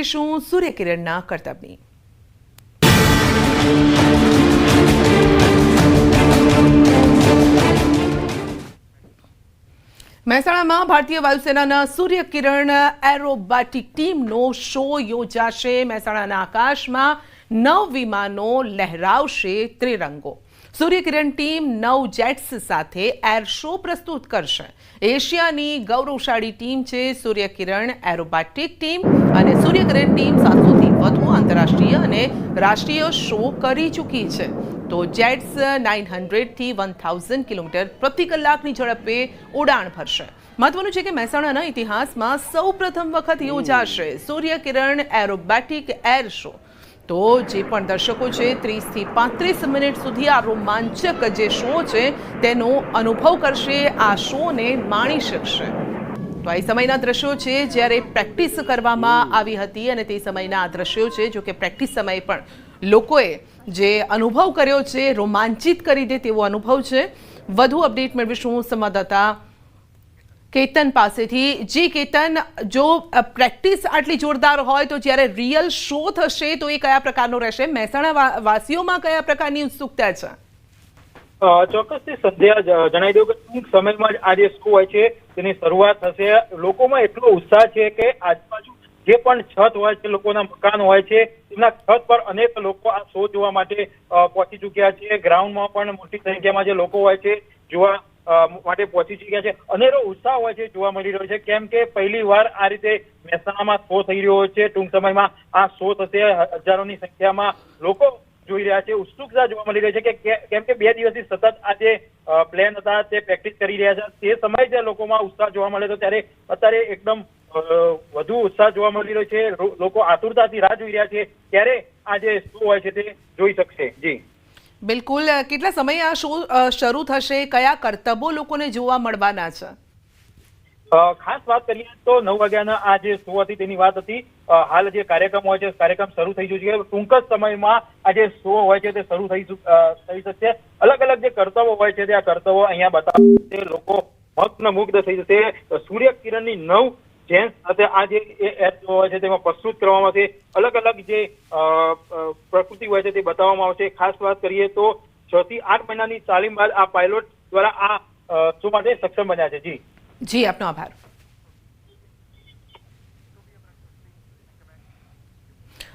કરીશું સૂર્યકિરણના કરતબની। મહેસાણામાં ભારતીય વાયુસેનાના સૂર્યકિરણ એરોબેટિક ટીમનો શો યોજાશે। મહેસાણાના આકાશમાં 9 વિમાનો લહેરાવશે ત્રિરંગો। સૂર્યકિરણ ટીમ 9 જેટ્સ સાથે એર શો પ્રસ્તુત કરશે। એશિયાની ગૌરવશાળી ટીમ છે સૂર્યકિરણ એરોબેટિક ટીમ અને સૂર્યકિરણ ટીમ 700થી વધુ આંતરરાષ્ટ્રીય અને રાષ્ટ્રીય શો કરી ચૂકી છે। તો જેટ્સ 900 થી 1000 કિલોમીટર પ્રતિ કલાકની ઝડપે ઉડાન ભરશે। મહત્વનું છે કે મહેસાણાના ઇતિહાસમાં સૌપ્રથમ વખત યોજાશે સૂર્યકિરણ એરોબેટિક એર શો। તો જે પણ દર્શકો છે 30 થી 35 મિનિટ સુધી આ રોમાંચક જે શો છે તેનો અનુભવ કરશે, આ શોને માણી શકશે। તો આ સમયના દ્રશ્યો છે જ્યારે પ્રેક્ટિસ કરવામાં આવી હતી અને તે સમયના આ દ્રશ્યો છે, જો કે પ્રેક્ટિસ સમયે પણ લોકોએ જે અનુભવ કર્યો છે રોમાંચિત કરી દે તેવો અનુભવ છે। વધુ અપડેટ મેળવીશું સંવાદદાતા કેતન પાસેથી। જી કેતન, જો પ્રેક્ટિસ આટલી જોરદાર હોય તો જ્યારે રિયલ શો થશે તો એ કયા પ્રકારનો રહેશે? મહેસાણા વાસીઓમાં કયા પ્રકારની ઉત્સુકતા છે? ચોક્કસથી સંધ્યા જણાવી દઉં કે ટૂંક સમયમાં જ આ જે શો હોય છે તેની શરૂઆત થશે। લોકોમાં એટલો ઉત્સાહ છે કે આજુબાજુ જે પણ છત હોય છે, લોકોના મકાન હોય છે, તેમના છત પર અનેક લોકો આ શો જોવા માટે પહોંચી ચૂક્યા છે। ગ્રાઉન્ડમાં પણ મોટી સંખ્યામાં જે લોકો હોય છે જોવા માટે પહોંચી ચૂક્યા છે। અનેરો ઉત્સાહ હોય છે જોવા મળી રહ્યો છે, કેમ કે પહેલી વાર આ રીતે મહેસાણામાં શો થઈ રહ્યો છે। ટૂંક સમયમાં આ શો થશે। હજારોની સંખ્યામાં લોકો જોઈ રહ્યા છે। ઉત્સુકતા જોવા મળી રહી છે કે કેમ કે 2 દિવસથી સતત આ જે પ્લેન હતા તે પ્રેક્ટિસ કરી રહ્યા છે, તે સમયે જે લોકોમાં ઉત્સાહ જોવા મળે તો ત્યારે અત્યારે એકદમ વધુ ઉત્સાહ જોવા મળી રહ્યો છે। લોકો આતુરતાથી રાહ જોઈ રહ્યા છે ત્યારે આ જે શો હોય છે તે જોઈ શકશે। જી બિલકુલ, કેટલા સમય આ શો શરૂ થશે? કયા કરતબો લોકોને જોવા મળવાના છે? ખાસ વાત કરીએ તો 9 વાગ્યાના આ જે શો હતી તેની વાત હતી। હાલ જે કાર્યક્રમ હોય છે કાર્યક્રમ શરૂ થઈ ગયો છે। ટૂંક જ સમયમાં આ જે શો હોય છે તે શરૂ થઈ શકશે। અલગ અલગ જે કરતબો હોય છે તે આ કરતબો અહીંયા બતાવશે। લોકો મગ્ન થઈ જશે। સૂર્યકિરણની 9 જેન્ટ્સ સાથે આ જે એર શો હોય છે તેમાં પ્રસ્તુત કરવામાં આવશે। અલગ અલગ જે પ્રકૃતિ હોય છે તે બતાવવામાં આવશે। ખાસ વાત કરીએ તો 6 થી 8 મહિનાની તાલીમ બાદ આ પાયલોટ દ્વારા આ શો માટે સક્ષમ બન્યા છે। જી આપનો આભાર।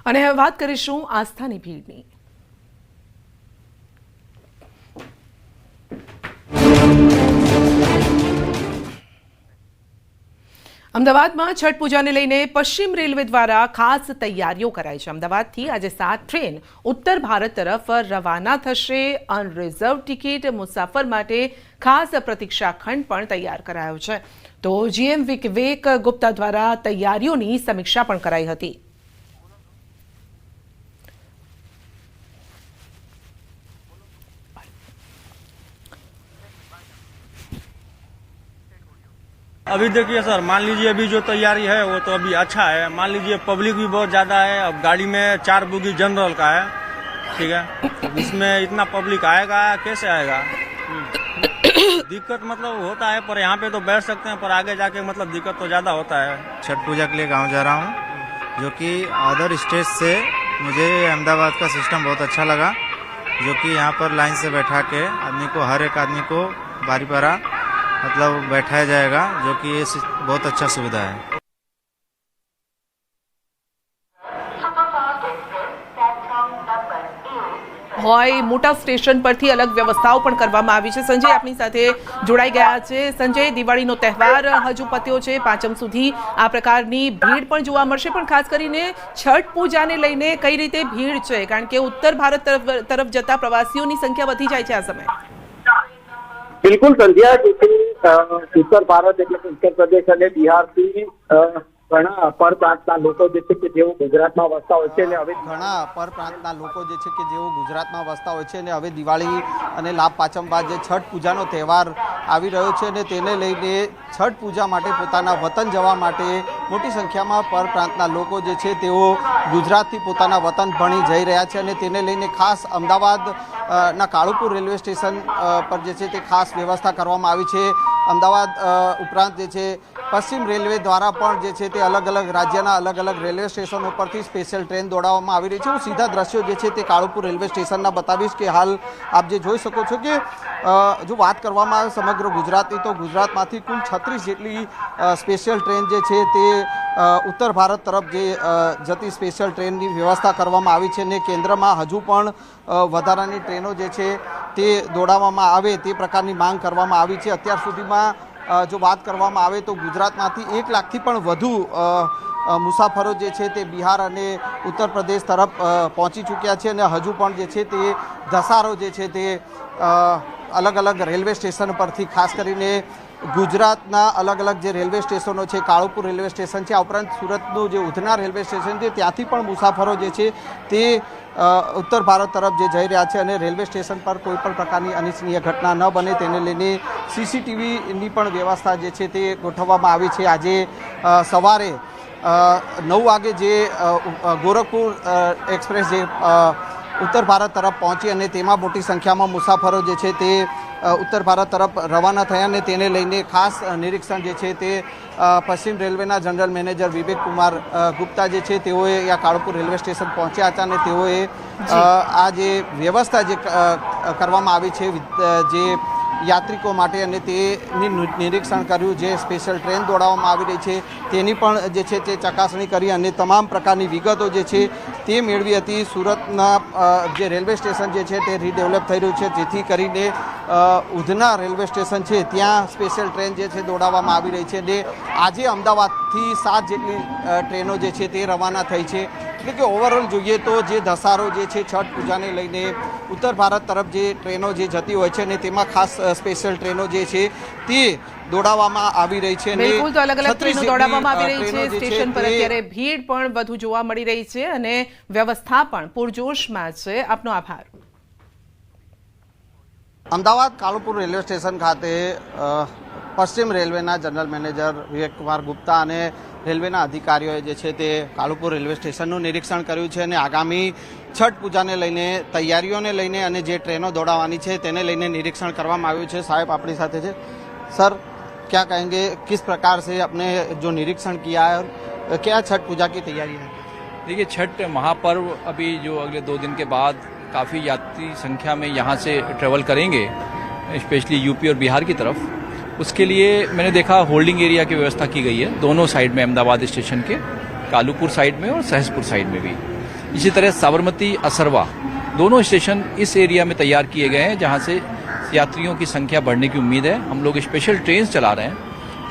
અને હવે વાત કરીશું આસ્થાની ભીડની। અમદાવાદમાં છઠ પૂજાને લઈને પશ્ચિમ રેલવે દ્વારા ખાસ તૈયારીઓ કરાઈ છે। અમદાવાદથી આજે 7 ટ્રેન ઉત્તર ભારત તરફ રવાના થશે। અનરિઝર્વ ટિકિટ મુસાફર માટે ખાસ પ્રતીક્ષા ખંડ પણ તૈયાર કરાયો છે। તો જીએમ વિવેક ગુપ્તા દ્વારા તૈયારીઓની સમીક્ષા પણ કરાઈ હતી। अभी देखिए सर, मान लीजिए अभी जो तैयारी है वो तो अभी अच्छा है। मान लीजिए पब्लिक भी बहुत ज्यादा है। अब गाड़ी में 4 बोगी जनरल का है, ठीक है। अब इसमें इतना पब्लिक आएगा कैसे आएगा? दिक्कत मतलब होता है, पर यहाँ पे तो बैठ सकते हैं, पर आगे जाके मतलब दिक्कत तो ज्यादा होता है। छठ पूजा के लिए गांव जा रहा हूँ, जो कि अदर स्टेट से मुझे अहमदाबाद का सिस्टम बहुत अच्छा लगा, जो कि यहाँ पर लाइन से बैठा के आदमी को, हर एक आदमी को बारी बारा मतलब बैठाया जाएगा, जो कि ये बहुत अच्छा सुविधा है। હોય મોટા સ્ટેશન પરથી અલગ વ્યવસ્થાઓ પણ કરવામાં આવી છે। સંજય આપની સાથે જોડાઈ ગયા છે। સંજય, દિવાળીનો તહેવાર હજુ પત્યો છે, 5મ સુધી આ પ્રકારની ભીડ પણ જોવા મળશે, પણ ખાસ કરીને છઠ પૂજાને લઈને કઈ રીતે ભીડ છે? કારણ કે ઉત્તર ભારત તરફ જતા પ્રવાસીઓની સંખ્યા વધી જાય છે આ સમયે। બિલકુલ સંધ્યા, ઉત્તર ભારત એટલે કે ઉત્તર પ્રદેશ અને બિહારથી ઘણા પરપ્રાંતના લોકો જે છે કે જેઓ ગુજરાતમાં વસતા હોય છે અને હવે ઘણા પરપ્રાંતના લોકો જે છે કે જેઓ ગુજરાતમાં વસતા હોય છે અને હવે દિવાળી અને લાભ પાંચમ બાદ જે છઠ પૂજાનો તહેવાર આવી રહ્યો છે અને તેને લઈને છઠ પૂજા માટે પોતાના વતન જવા માટે મોટી સંખ્યામાં પરપ્રાંતના લોકો જે છે તેઓ ગુજરાતથી પોતાના વતન ભણી જઈ રહ્યા છે અને તેને લઈને ખાસ અમદાવાદ ના કાળુપુર રેલવે સ્ટેશન પર જે છે તે ખાસ વ્યવસ્થા કરવામાં આવી છે। અમદાવાદ ઉપરાંત જે છે પશ્ચિમ રેલવે દ્વારા પણ જે છે તે અલગ અલગ રાજ્યના અલગ અલગ રેલવે સ્ટેશનો પરથી સ્પેશિયલ ટ્રેન દોડાવવામાં આવી રહી છે। હું સીધા દ્રશ્યો જે છે તે કાળુપુર રેલવે સ્ટેશનના બતાવીશ કે હાલ આપ જે જોઈ શકો છો કે જો વાત કરવામાં આવે સમગ્ર ગુજરાતની તો ગુજરાતમાંથી કુલ 36 જેટલી સ્પેશિયલ ટ્રેન જે છે તે ઉત્તર ભારત તરફ જે જતી સ્પેશિયલ ટ્રેનની વ્યવસ્થા કરવામાં આવી છે અને કેન્દ્રમાં હજુ પણ વધારાની ટ્રેનો જે છે તે દોડાવવામાં આવે તે પ્રકારની માંગ કરવામાં આવી છે। અત્યાર સુધીમાં જો વાત કરવામાં આવે તો ગુજરાતમાંથી 1 લાખથી પણ વધુ મુસાફરો જે છે તે બિહાર અને ઉત્તર પ્રદેશ તરફ પહોંચી ચૂક્યા છે અને હજુ પણ જે છે તે ધસારો જે છે તે અલગ અલગ રેલવે સ્ટેશન પરથી ખાસ કરીને ગુજરાતના અલગ અલગ જે રેલવે સ્ટેશનો છે કાળુપુર રેલવે સ્ટેશન છે આ ઉપરાંત સુરતનું જે ઉધના રેલવે સ્ટેશન છે ત્યાંથી પણ મુસાફરો જે છે તે ઉત્તર ભારત તરફ જે જઈ રહ્યા છે અને રેલવે સ્ટેશન પર કોઈ પણ પ્રકારની અનિચ્છનીય ઘટના ન બને તેને લઈને સીસીટીવીની પણ વ્યવસ્થા જે છે તે ગોઠવવામાં આવી છે। આજે સવારે 9 વાગે જે ગોરખપુર એક્સપ્રેસ જે ઉત્તર ભારત તરફ પહોંચી અને તેમાં મોટી સંખ્યામાં મુસાફરો જે છે તે ઉત્તર ભારત તરફ રવાના થયા અને તેને લઈને ખાસ નિરીક્ષણ જે છે તે પશ્ચિમ રેલવેના જનરલ મેનેજર વિવેક કુમાર ગુપ્તા જે છે તેઓએ આ કાળુપુર રેલવે સ્ટેશન પહોંચ્યા હતા અને તેઓએ આ જે વ્યવસ્થા જે કરવામાં આવી છે જે યાત્રિકો માટે અને તેની નિરીક્ષણ કર્યું, જે સ્પેશિયલ ટ્રેન દોડાવવામાં આવી રહી છે તેની પણ જે છે તે ચકાસણી કરી અને તમામ પ્રકારની વિગતો જે છે તે મેળવી હતી। સુરતના જે રેલવે સ્ટેશન જે છે તે રીડેવલપ થઈ રહ્યું છે જેથી કરીને ઉધના રેલવે સ્ટેશન છે ત્યાં સ્પેશિયલ ટ્રેન જે છે દોડાવવામાં આવી રહી છે અને આજે અમદાવાદથી 7 જેટલી ટ્રેનો જે છે તે રવાના થઈ છે। એટલે કે ઓવરઓલ જોઈએ તો જે ધસારો જે છે છઠ પૂજાને લઈને ઉત્તર ભારત તરફ જે ટ્રેનો જે જતી હોય છે અને તેમાં ખાસ સ્પેશિયલ ટ્રેનો જે છે તે દોડાવવામાં આવી રહી છે। બિલકુલ, તો અલગ અલગ ટ્રેનો દોડાવવામાં આવી રહી છે। સ્ટેશન પર અત્યારે ભીડ પણ વધુ જોવા મળી રહી છે અને વ્યવસ્થા પણ પૂરજોશમાં છે। આપનો આભાર। અમદાવાદ કાળુપુર રેલવે સ્ટેશન ખાતે પશ્ચિમ રેલવેના જનરલ મેનેજર વિવેક કુમાર ગુપ્તા અને રેલવેના અધિકારીઓએ જે છે તે કાળુપુર રેલવે સ્ટેશનનું નિરીક્ષણ કર્યું છે અને આગામી છઠ પૂજાને લઈને તૈયારીઓને લઈને અને જે ટ્રેનો દોડાવવાની છે તેને લઈને નિરીક્ષણ કરવામાં આવ્યું છે। સાહેબ આપણી સાથે છે। सर, क्या कहेंगे, किस प्रकार से आपने जो निरीक्षण किया है और क्या छठ पूजा की तैयारी है? देखिए, छठ महापर्व अभी जो अगले 2 दिन के बाद काफ़ी यात्री संख्या में यहाँ से ट्रेवल करेंगे, स्पेशली यूपी और बिहार की तरफ। उसके लिए मैंने देखा होल्डिंग एरिया की व्यवस्था की गई है दोनों साइड में, अहमदाबाद स्टेशन के कालूपुर साइड में और सहसपुर साइड में भी। इसी तरह साबरमती असरवा दोनों स्टेशन इस एरिया में तैयार किए गए हैं जहाँ से यात्रियों की संख्या बढ़ने की उम्मीद है। हम लोग स्पेशल ट्रेन चला रहे हैं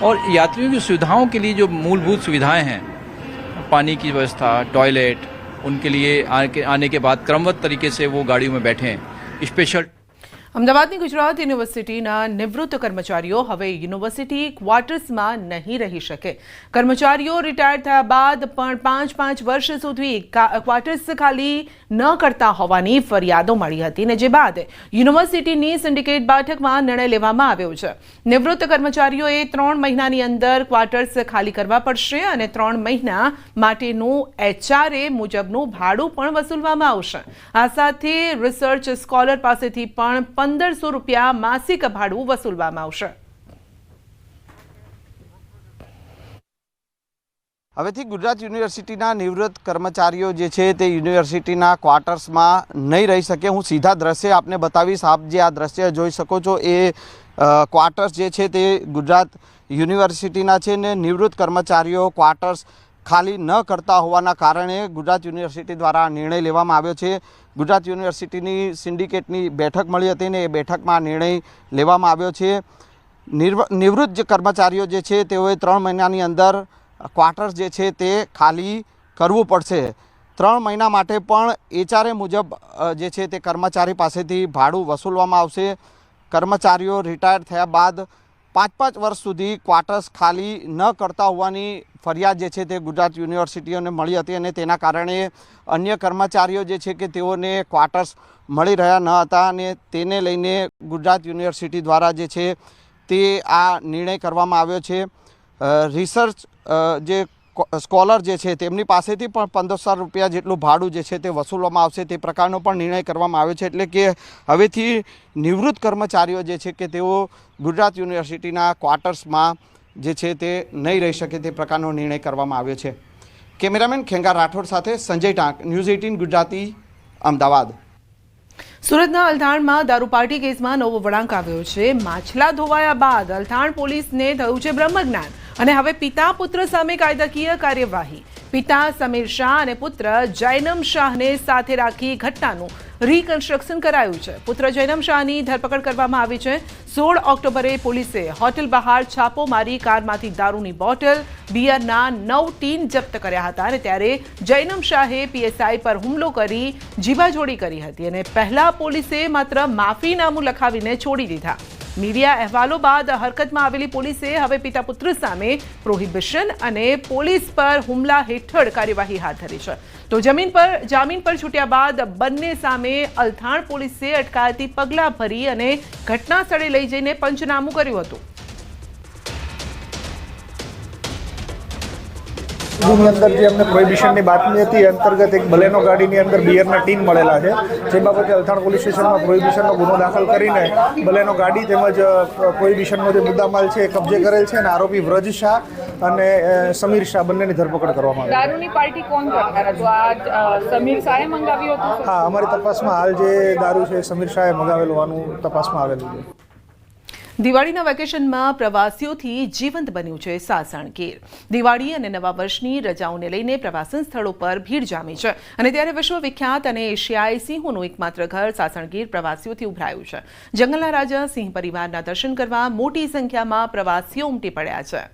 और यात्रियों की सुविधाओं के लिए जो मूलभूत सुविधाएं हैं, पानी की व्यवस्था, टॉयलेट, उनके लिए आने के बाद क्रमबद्ध तरीके से वो गाड़ियों में बैठें। स्पेशल અમદાવાદની ગુજરાત યુનિવર્સિટીના નિવૃત્ત કર્મચારીઓ હવે યુનિવર્સિટી ક્વાર્ટર્સમાં નહીં રહી શકે। કર્મચારીઓ રિટાયર થયા બાદ પણ 5 વર્ષ સુધી ક્વાર્ટર્સ ખાલી ન કરતા હોવાની ફરિયાદો મળી હતી અને જે બાદ યુનિવર્સિટીની સિન્ડિકેટ બેઠકમાં નિર્ણય લેવામાં આવ્યો છે। નિવૃત્ત કર્મચારીઓએ 3 મહિનાની અંદર ક્વાર્ટર્સ ખાલી કરવા પડશે અને 3 મહિના માટેનું HRA મુજબનું ભાડું પણ વસૂલવામાં આવશે। આ સાથે રિસર્ચ સ્કોલર પાસેથી પણ 1500 રૂપિયા માસિક ભાડું વસૂલવામાં આવશે। હવેથી ગુજરાત યુનિવર્સિટીના નિવૃત્ત કર્મચારીઓ જે છે તે યુનિવર્સિટીના ક્વાર્ટર્સમાં નહીં રહી શકે। હું સીધા દ્રશ્ય આપને બતાવીશ। આપ જે આ દ્રશ્ય જોઈ શકો છો એ ક્વાર્ટર્સ જે છે તે ગુજરાત યુનિવર્સિટીના છે ને નિવૃત્ત કર્મચારીઓ ક્વાર્ટર્સ ખાલી ન કરતા હોવાના કારણે ગુજરાત યુનિવર્સિટી દ્વારા નિર્ણય લેવામાં આવ્યો છે। ગુજરાત યુનિવર્સિટીની સિન્ડિકેટની બેઠક મળી હતી ને એ બેઠકમાં નિર્ણય લેવામાં આવ્યો છે। નિવૃત્ત જે કર્મચારીઓ જે છે તેઓએ 3 મહિનાની અંદર ક્વાર્ટર્સ જે છે તે ખાલી કરવું પડશે। 3 મહિના માટે પણ HRA મુજબ જે છે તે કર્મચારી પાસેથી ભાડું વસૂલવામાં આવશે। કર્મચારીઓ રિટાયર થયા બાદ 5 વર્ષ સુધી ક્વાર્ટર્સ ખાલી ન કરતા હોવાની ફરિયાદ જે છે તે ગુજરાત યુનિવર્સિટીઓને મળી હતી અને તેના કારણે અન્ય કર્મચારીઓ જે છે કે તેઓને ક્વાર્ટર્સ મળી રહ્યા ન હતા અને તેને લઈને ગુજરાત યુનિવર્સિટી દ્વારા જે છે તે આ નિર્ણય કરવામાં આવ્યો છે। રિસર્ચ જે સ્કોલર જે છે તેમની પાસેથી પણ 1500 રૂપિયા જેટલું ભાડું જે છે તે વસૂલવામાં આવશે તે પ્રકારનો પણ નિર્ણય કરવામાં આવ્યો છે। એટલે કે હવેથી નિવૃત્ત કર્મચારીઓ જે છે કે તેઓ ગુજરાત યુનિવર્સિટીના ક્વાર્ટર્સમાં જે છે તે નહીં રહી શકે તે પ્રકારનો નિર્ણય કરવામાં આવ્યો છે. કેમેરામેન ખેંગા રાઠોડ સાથે સંજય ટાંક, ન્યૂઝ 18 ગુજરાતી, અમદાવાદ. સુરતના અલથાણમાં દારૂ પાર્ટી કેસમાં નવો વળાંક આવ્યો છે. માછલા ધોવાયા બાદ અલથાણ પોલીસને થયું છે બ્રહ્મજ્ઞાન અને હવે પિતા પુત્ર સામે કાયદાકીય કાર્યવાહી. પિતા સમીર શાહ અને પુત્ર જૈનમ શાહને સાથે રાખી ઘટનાનું રિકન્સ્ટ્રક્શન કરાયું છે. પુત્ર જૈનમ શાહની ધરપકડ કરવામાં આવી છે. 16 ઓક્ટોબરે પોલીસે હોટેલ બહાર છાપો મારી કારમાંથી દારૂની બોટલ, બિયરના 9 ટીન જપ્ત કર્યા હતા અને ત્યારે જૈનમ શાહે પીએસઆઈ પર હુમલો કરી જીબાજોડી કરી હતી અને પહેલા પોલીસે માત્ર માફીનામું લખાવીને છોડી દીધા. મીડિયા અહેવાલો બાદ હરકતમાં આવેલી પોલીસે હવે પિતા પુત્ર સામે પ્રોહિબિશન અને પોલીસ પર હુમલા હેઠળ કાર્યવાહી હાથ ધરી છે. તો જામીન પર છૂટ્યા બાદ બંને સામે અલથાણ પોલીસે અટકાયતી પગલાં ભરી અને ઘટના સ્થળે લઈ જઈને પંચનામું કર્યું હતું. ની અંદર જે અમને પ્રોહિબિશનની બાતમી હતી એ અંતર્ગત એક બલેનો ગાડીની અંદર બિયરના ટીન મળેલા છે, જે બાબતે અલથાણ પોલીસ સ્ટેશનમાં પ્રોહિબિશનનો ગુનો દાખલ કરીને બલેનો ગાડી તેમજ પ્રોહિબિશનનો જે મુદ્દામાલ છે એ કબજે કરેલ છે અને આરોપી વ્રજ શાહ અને સમીર શાહ બંનેની ધરપકડ કરવામાં આવી. દારૂની પાર્ટી કોણ કરનાર હતું? આ સમીર શાહે મંગાવ્યું હતું? હા, અમારી તપાસમાં હાલ જે દારૂ છે સમીર શાહે મંગાવેલું હોવાનું તપાસમાં આવેલું છે. દિવાળીના વેકેશનમાં પ્રવાસીઓથી જીવંત બન્યું છે સાસણ ગીર. દિવાળી અને નવા વર્ષની રજાઓને લઈને પ્રવાસન સ્થળો પર ભીડ જામી છે અને ત્યારે વિશ્વવિખ્યાત અને એશિયાઈ સિંહોનું એકમાત્ર ઘર સાસણ ગીર પ્રવાસીઓથી ઉભરાયું છે. જંગલના રાજા સિંહ પરિવારના દર્શન કરવા મોટી સંખ્યામાં પ્રવાસીઓ ઉમટી પડ્યા છે.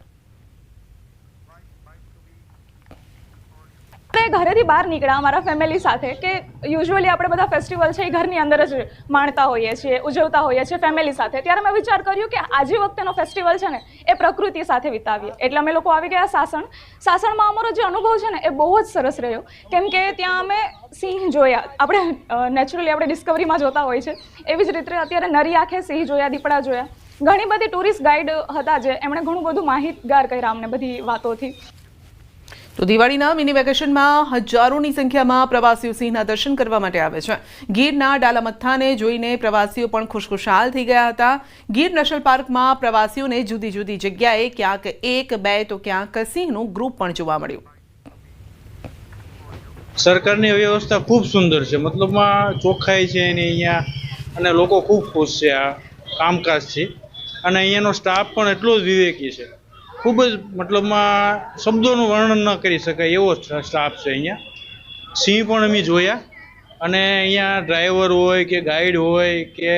ઘરેથી બહાર નીકળ્યા અમારા ફેમિલી સાથે કે યુઝ્યુઅલી આપણે બધા ફેસ્ટિવલ છે એ ઘરની અંદર જ માણતા હોઈએ છીએ, ઉજવતા હોઈએ છીએ ફેમિલી સાથે. ત્યારે મેં વિચાર કર્યું કે આજે વખતેનો ફેસ્ટિવલ છે ને એ પ્રકૃતિ સાથે વિતાવીએ. એટલે અમે લોકો આવી ગયા સાસણ. સાસણમાં અમારો જે અનુભવ છે ને એ બહુ જ સરસ રહ્યો, કેમ કે ત્યાં અમે સિંહ જોયા. આપણે નેચરલી આપણે ડિસ્કવરીમાં જોતા હોય છે એવી જ રીતે અત્યારે નરી આંખે સિંહ જોયા, દીપડા જોયા. ઘણી બધી ટુરિસ્ટ ગાઈડ હતા જે એમણે ઘણું બધું માહિતગાર કર્યા અમને બધી વાતોથી. તો દિવાળીના મિની વેકેશનમાં હજારોની સંખ્યામાં પ્રવાસીઓ સિંહના દર્શન કરવા માટે આવે છે. ગીરના ડાલામથ્થાને જોઈને પ્રવાસીઓ પણ ખુશખુશાલ થઈ ગયા હતા. ગીર નેશનલ પાર્કમાં પ્રવાસીઓને જુદી જુદી જગ્યાએ ક્યાંક 1-2 તો ક્યાંક સિંહનું ગ્રુપ પણ જોવા મળ્યું. સરકારની વ્યવસ્થા ખૂબ સુંદર છે, મતલબમાં ચોખ્ખાઈ છે એની અહીંયા અને લોકો ખૂબ ખુશ છે આ કામકાજથી. અને અહીંયાનો સ્ટાફ પણ એટલો જ વિવેકી છે, ખૂબ જ મતલબમાં શબ્દોનું વર્ણન ન કરી શકાય એવો સ્ટાફ છે અહીંયા. સિંહ પણ અમે જોયા અને અહીંયા ડ્રાઈવર હોય કે ગાઈડ હોય કે